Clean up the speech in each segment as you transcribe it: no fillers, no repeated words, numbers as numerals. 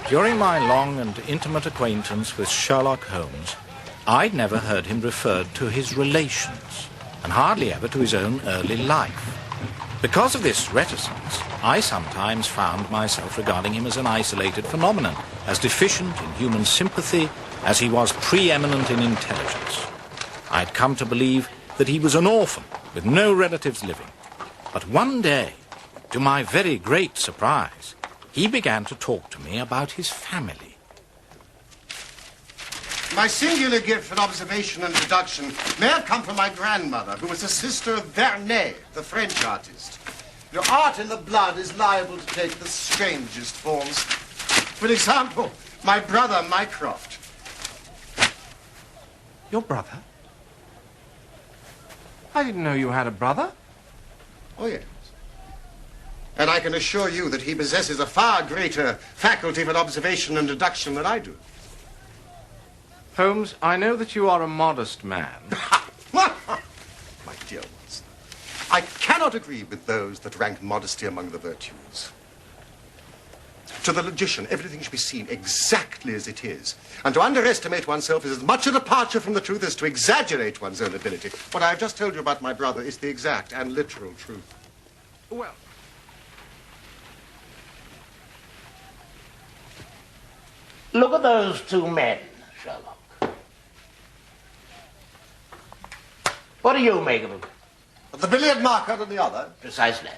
During my long and intimate acquaintance with Sherlock Holmes, I'd never heard him referred to his relations, and hardly ever to his own early life. Because of this reticence, I sometimes found myself regarding him as an isolated phenomenon, as deficient in human sympathy as he was preeminent in intelligence. I'd come to believe that he was an orphan with no relatives living. But one day, to my very great surprise, he began to talk to me about his family. My singular gift for observation and deduction may have come from my grandmother, who was a sister of Vernet, the French artist. Your art in the blood is liable to take the strangest forms. For example, my brother Mycroft. Your brother? I didn't know you had a brother. Oh, yes. And I can assure you that he possesses a far greater faculty for observation and deduction than I do. Holmes, I know that you are a modest man. My dear Watson, I cannot agree with those that rank modesty among the virtues. To the logician, everything should be seen exactly as it is. And to underestimate oneself is as much a departure from the truth as to exaggerate one's own ability. What I have just told you about my brother is the exact and literal truth. Well, look at those two men, Sherlock. What do you make of them? The billiard marker and the other? Precisely.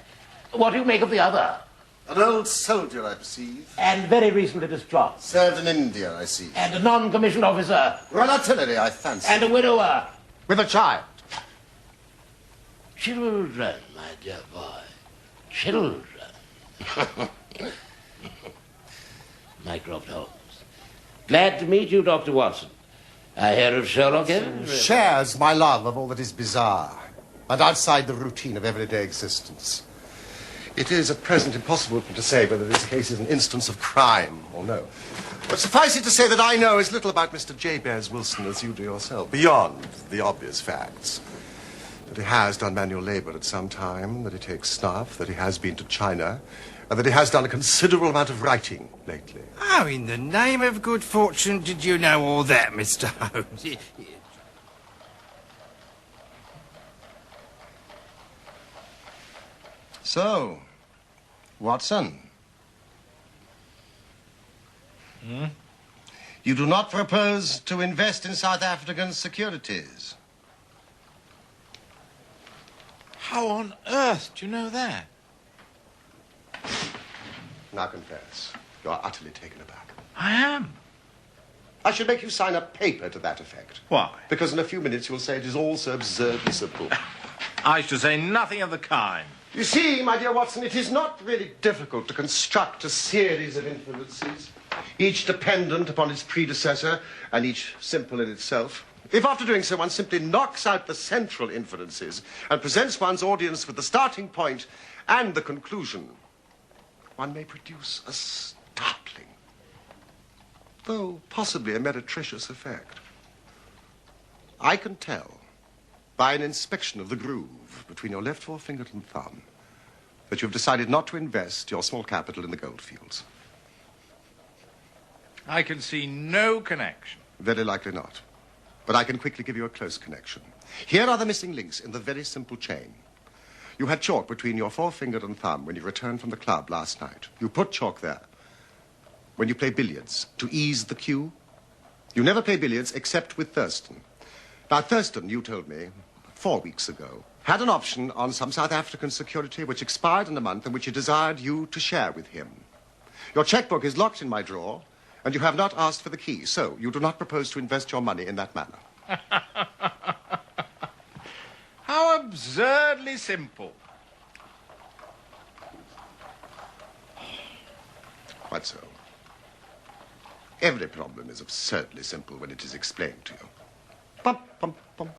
What do you make of the other? An old soldier, I perceive. And very recently discharged. Served in India, I see. And a non-commissioned officer. Royal Artillery, I fancy. And a widower. With a child. Children, my dear boy. Children. Mycroft Holmes. Glad to meet you, Dr. Watson. I hear of Sherlock Holmes. Shares my love of all that is bizarre and outside the routine of everyday existence. It is at present impossible to say whether this case is an instance of crime or no. But suffice it to say that I know as little about Mr. Jabez Wilson as you do yourself, beyond the obvious facts. That he has done manual labor at some time, that he takes snuff, that he has been to China, and that he has done a considerable amount of writing lately. How in the name of good fortune did you know all that, Mr. Holmes? So, Watson. You do not propose to invest in South African securities? How on earth do you know that? Now confess, you are utterly taken aback. I am. I should make you sign a paper to that effect. Why? Because in a few minutes you'll say it is all so absurdly simple. I should say nothing of the kind. You see, my dear Watson, it is not really difficult to construct a series of inferences, each dependent upon its predecessor and each simple in itself. If after doing so one simply knocks out the central inferences and presents one's audience with the starting point and the conclusion, one may produce a startling, though possibly a meretricious effect. I can tell by an inspection of the groove between your left forefinger and thumb that you've decided not to invest your small capital in the goldfields. I can see no connection. Very likely not. But I can quickly give you a close connection. Here are the missing links in the very simple chain. You had chalk between your forefinger and thumb when you returned from the club last night. You put chalk there when you play billiards to ease the cue. You never play billiards except with Thurston. Now, Thurston, you told me 4 weeks ago, had an option on some South African security which expired in a month and which he desired you to share with him. Your checkbook is locked in my drawer, and you have not asked for the key, so you do not propose to invest your money in that manner. How absurdly simple. Quite so. Every problem is absurdly simple when it is explained to you. Pum, pum, pum.